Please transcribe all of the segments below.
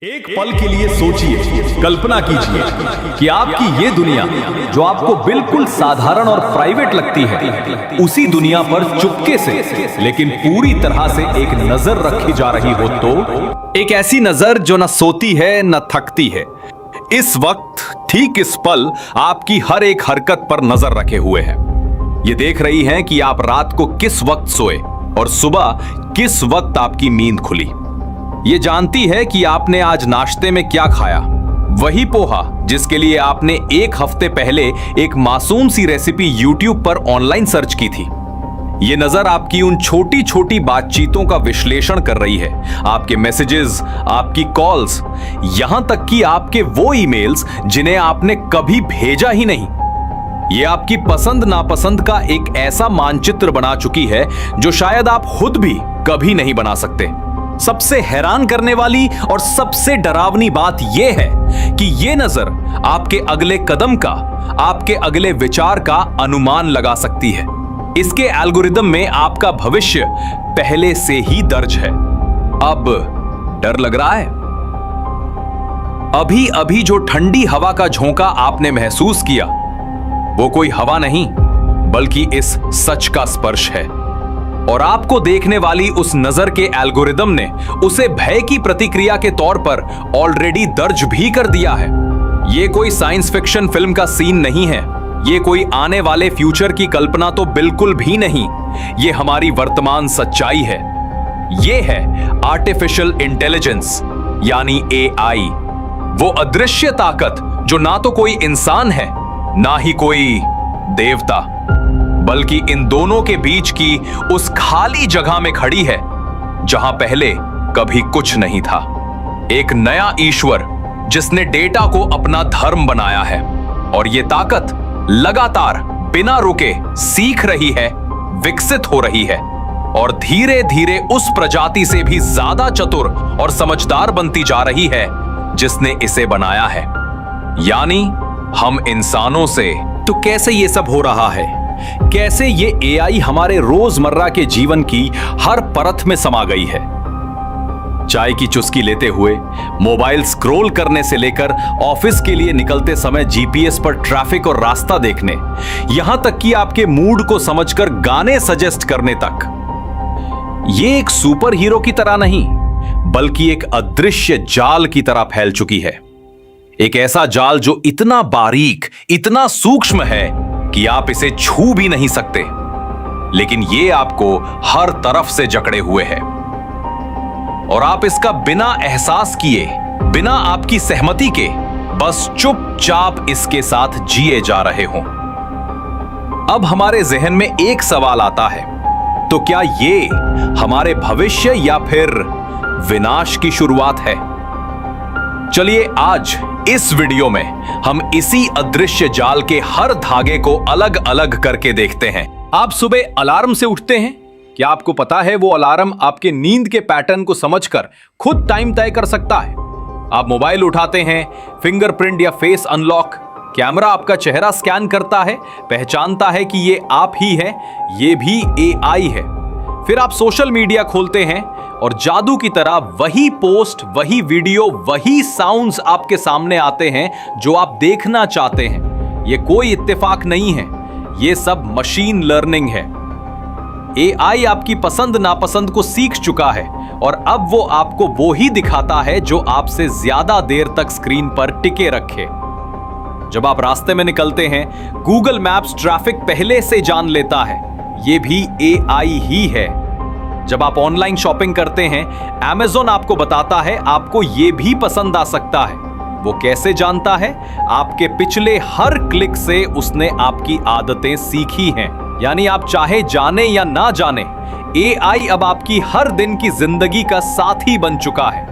एक पल के लिए सोचिए, कल्पना कीजिए कि आपकी ये दुनिया जो आपको बिल्कुल साधारण और प्राइवेट लगती है, उसी दुनिया पर चुपके से लेकिन पूरी तरह से एक नजर रखी जा रही हो तो एक ऐसी नजर जो न सोती है न थकती है। इस वक्त ठीक इस पल आपकी हर एक हरकत पर नजर रखे हुए है। ये देख रही है कि आप रात को किस वक्त सोए और सुबह किस वक्त आपकी नींद खुली। ये जानती है कि आपने आज नाश्ते में क्या खाया, वही पोहा जिसके लिए आपने एक हफ्ते पहले एक मासूम सी रेसिपी YouTube पर ऑनलाइन सर्च की थी। ये नजर आपकी उन छोटी छोटी बातचीतों का विश्लेषण कर रही है, आपके मैसेजेस, आपकी कॉल्स, यहां तक कि आपके वो ईमेल्स जिन्हें आपने कभी भेजा ही नहीं। ये आपकी पसंद नापसंद का एक ऐसा मानचित्र बना चुकी है जो शायद आप खुद भी कभी नहीं बना सकते। सबसे हैरान करने वाली और सबसे डरावनी बात यह है कि यह नजर आपके अगले कदम का, आपके अगले विचार का अनुमान लगा सकती है। इसके एल्गोरिदम में आपका भविष्य पहले से ही दर्ज है। अब डर लग रहा है? अभी अभी जो ठंडी हवा का झोंका आपने महसूस किया, वो कोई हवा नहीं बल्कि इस सच का स्पर्श है। और आपको देखने वाली उस नजर के एल्गोरिदम ने उसे भय की प्रतिक्रिया के तौर पर ऑलरेडी दर्ज भी कर दिया है। यह कोई साइंस फिक्शन फिल्म का सीन नहीं है, यह कोई आने वाले फ्यूचर की कल्पना तो बिल्कुल भी नहीं। यह हमारी वर्तमान सच्चाई है। यह है आर्टिफिशियल इंटेलिजेंस यानी AI, वो अदृश्य ताकत जो ना तो कोई इंसान है ना ही कोई देवता, बल्कि इन दोनों के बीच की उस खाली जगह में खड़ी है जहां पहले कभी कुछ नहीं था। एक नया ईश्वर जिसने डेटा को अपना धर्म बनाया है, और यह ताकत लगातार बिना रुके सीख रही है, विकसित हो रही है और धीरे धीरे उस प्रजाति से भी ज्यादा चतुर और समझदार बनती जा रही है जिसने इसे बनाया है, यानी हम इंसानों से। तो कैसे ये सब हो रहा है? कैसे ये AI हमारे रोजमर्रा के जीवन की हर परत में समा गई है? चाय की चुस्की लेते हुए, मोबाइल स्क्रॉल करने से लेकर ऑफिस के लिए निकलते समय GPS पर ट्रैफिक और रास्ता देखने, यहां तक कि आपके मूड को समझकर गाने सजेस्ट करने तक, ये एक सुपर हीरो की तरह नहीं बल्कि एक अदृश्य जाल की तरह फैल चुकी है। एक ऐसा जाल जो इतना बारीक, इतना सूक्ष्म है कि आप इसे छू भी नहीं सकते, लेकिन ये आपको हर तरफ से जकड़े हुए है और आप इसका बिना एहसास किए, बिना आपकी सहमति के, बस चुपचाप इसके साथ जिए जा रहे हो। अब हमारे जहन में एक सवाल आता है, तो क्या ये हमारे भविष्य या फिर विनाश की शुरुआत है? चलिए आज इस वीडियो में हम इसी अदृश्य जाल के हर धागे को अलग अलग करके देखते हैं। आप सुबह अलार्म से उठते हैं, क्या आपको पता है वो अलार्म आपके नींद के पैटर्न को समझकर खुद टाइम तय कर सकता है? आप मोबाइल उठाते हैं, फिंगरप्रिंट या फेस अनलॉक, कैमरा आपका चेहरा स्कैन करता है, पहचानता है कि ये आप ही हैं, ये भी AI है। फिर आप सोशल मीडिया खोलते हैं और जादू की तरह वही पोस्ट, वही वीडियो, वही साउंड्स आपके सामने आते हैं जो आप देखना चाहते हैं। ये कोई इत्तेफाक नहीं है, ये सब मशीन लर्निंग है। AI आपकी पसंद नापसंद को सीख चुका है और अब वो आपको वो ही दिखाता है जो आपसे ज्यादा देर तक स्क्रीन पर टिके रखे। जब आप रास्ते में निकलते हैं, गूगल मैप्स ट्रैफिक पहले से जान लेता है, ये भी AI ही है। जब आप ऑनलाइन शॉपिंग करते हैं, Amazon आपको बताता है आपको ये भी पसंद आ सकता है। वो कैसे जानता है? आपके पिछले हर क्लिक से उसने आपकी आदतें सीखी हैं। यानी आप चाहे जाने या ना जाने, AI अब आपकी हर दिन की जिंदगी का साथी बन चुका है।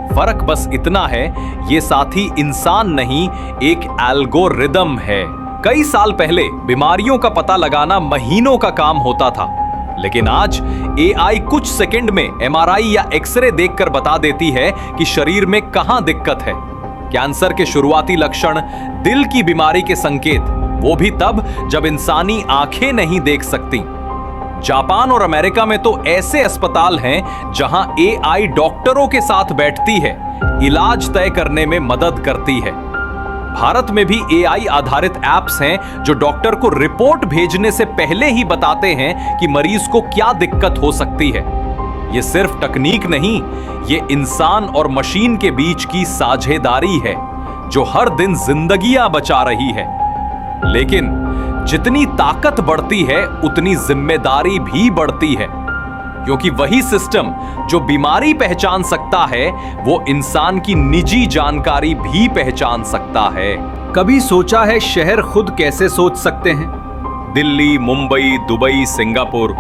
फर्क बस इतना है, ये साथी इंसान नहीं, एक एल्गोरिदम है। कई साल पहले बीमारियों का पता लगाना महीनों का काम होता था, लेकिन आज AI कुछ सेकंड में MRI या एक्सरे देखकर बता देती है कि शरीर में कहां दिक्कत है। कैंसर के शुरुआती लक्षण, दिल की बीमारी के संकेत, वो भी तब जब इंसानी आंखें नहीं देख सकती। जापान और अमेरिका में तो ऐसे अस्पताल हैं जहां AI डॉक्टरों के साथ बैठती है, इलाज तय करने में मदद करती है। भारत में भी एआई आधारित ऐप्स हैं जो डॉक्टर को रिपोर्ट भेजने से पहले ही बताते हैं कि मरीज को क्या दिक्कत हो सकती है। ये सिर्फ तकनीक नहीं, ये इंसान और मशीन के बीच की साझेदारी है जो हर दिन जिंदगियां बचा रही है। लेकिन जितनी ताकत बढ़ती है उतनी जिम्मेदारी भी बढ़ती है, क्योंकि वही सिस्टम जो बीमारी पहचान सकता है वो इंसान की निजी जानकारी भी पहचान सकता है। कभी सोचा है शहर खुद कैसे सोच सकते हैं? दिल्ली, मुंबई, दुबई, सिंगापुर,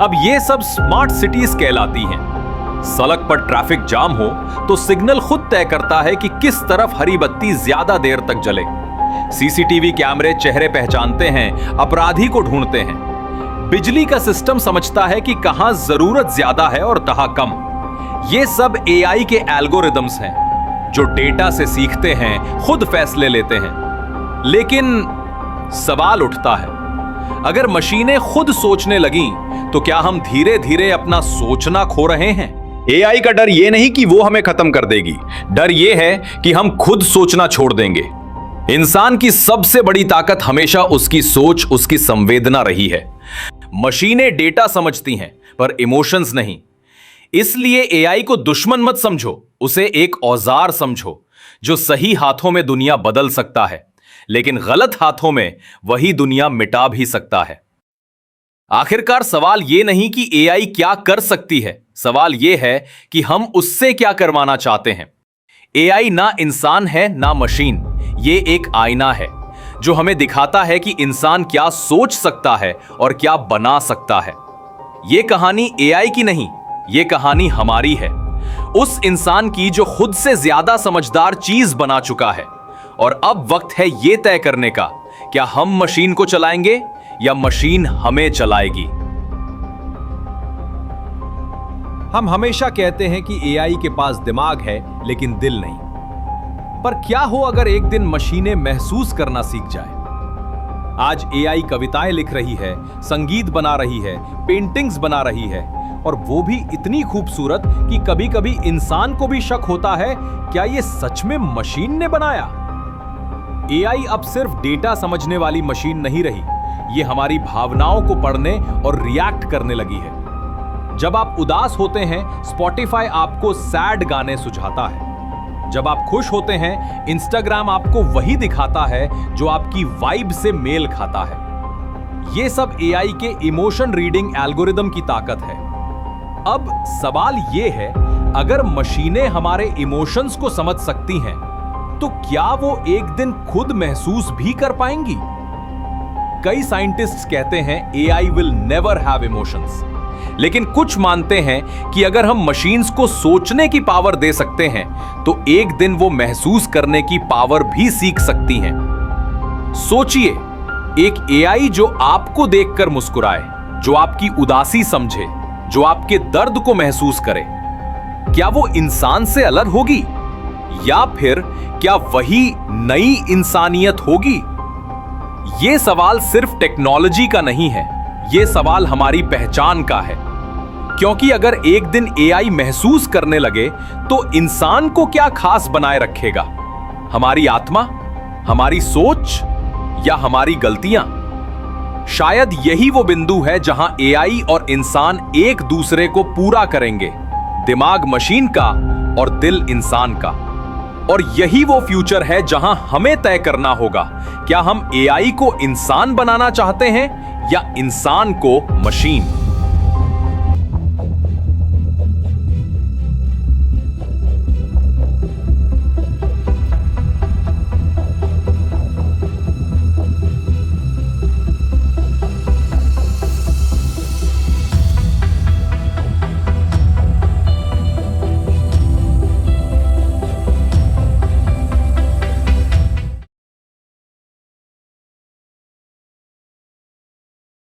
अब ये सब स्मार्ट सिटीज कहलाती हैं। सड़क पर ट्रैफिक जाम हो तो सिग्नल खुद तय करता है कि किस तरफ हरी बत्ती ज्यादा देर तक जले। सीसीटीवी कैमरे चेहरे पहचानते हैं, अपराधी को ढूंढते हैं। बिजली का सिस्टम समझता है कि कहां जरूरत ज्यादा है और कहां कम। ये सब एआई के एल्गोरिदम्स हैं जो डेटा से सीखते हैं, खुद फैसले लेते हैं। लेकिन सवाल उठता है, अगर मशीनें खुद सोचने लगीं तो क्या हम धीरे धीरे अपना सोचना खो रहे हैं? एआई का डर यह नहीं कि वो हमें खत्म कर देगी, डर यह है कि हम खुद सोचना छोड़ देंगे। इंसान की सबसे बड़ी ताकत हमेशा उसकी सोच, उसकी संवेदना रही है। मशीनें डेटा समझती हैं पर इमोशंस नहीं। इसलिए एआई को दुश्मन मत समझो, उसे एक औजार समझो जो सही हाथों में दुनिया बदल सकता है, लेकिन गलत हाथों में वही दुनिया मिटा भी सकता है। आखिरकार सवाल यह नहीं कि एआई क्या कर सकती है, सवाल यह है कि हम उससे क्या करवाना चाहते हैं। एआई ना इंसान है ना मशीन, ये एक आईना है जो हमें दिखाता है कि इंसान क्या सोच सकता है और क्या बना सकता है। ये कहानी एआई की नहीं, ये कहानी हमारी है, उस इंसान की जो खुद से ज्यादा समझदार चीज बना चुका है। और अब वक्त है यह तय करने का, क्या हम मशीन को चलाएंगे या मशीन हमें चलाएगी। हम हमेशा कहते हैं कि एआई के पास दिमाग है लेकिन दिल नहीं। पर क्या हो अगर एक दिन मशीनें महसूस करना सीख जाए? आज एआई कविताएं लिख रही है, संगीत बना रही है, पेंटिंग्स बना रही है, और वो भी इतनी खूबसूरत कि कभी कभी इंसान को भी शक होता है, क्या ये सच में मशीन ने बनाया? एआई अब सिर्फ डेटा समझने वाली मशीन नहीं रही, ये हमारी भावनाओं को पढ़ने और रिएक्ट करने लगी है। जब आप उदास होते हैं, स्पॉटिफाई आपको सैड गाने सुझाता है। जब आप खुश होते हैं, इंस्टाग्राम आपको वही दिखाता है जो आपकी वाइब से मेल खाता है। ये सब एआई के इमोशन रीडिंग एल्गोरिदम की ताकत है। अब सवाल ये है, अगर मशीनें हमारे इमोशंस को समझ सकती हैं, तो क्या वो एक दिन खुद महसूस भी कर पाएंगी? कई साइंटिस्ट्स कहते हैं AI will never have emotions, लेकिन कुछ मानते हैं कि अगर हम मशीन्स को सोचने की पावर दे सकते हैं तो एक दिन वो महसूस करने की पावर भी सीख सकती हैं। सोचिए, एक एआई जो आपको देखकर मुस्कुराए, जो आपकी उदासी समझे, जो आपके दर्द को महसूस करे, क्या वो इंसान से अलग होगी या फिर क्या वही नई इंसानियत होगी? ये सवाल सिर्फ टेक्नोलॉजी का नहीं है, ये सवाल हमारी पहचान का है। क्योंकि अगर एक दिन एआई महसूस करने लगे तो इंसान को क्या खास बनाए रखेगा? हमारी आत्मा, हमारी सोच या हमारी गलतियां? शायद यही वो बिंदु है जहां एआई और इंसान एक दूसरे को पूरा करेंगे, दिमाग मशीन का और दिल इंसान का। और यही वो फ्यूचर है जहां हमें तय करना होगा, क्या हम एआई को इंसान बनाना चाहते हैं या इंसान को मशीन।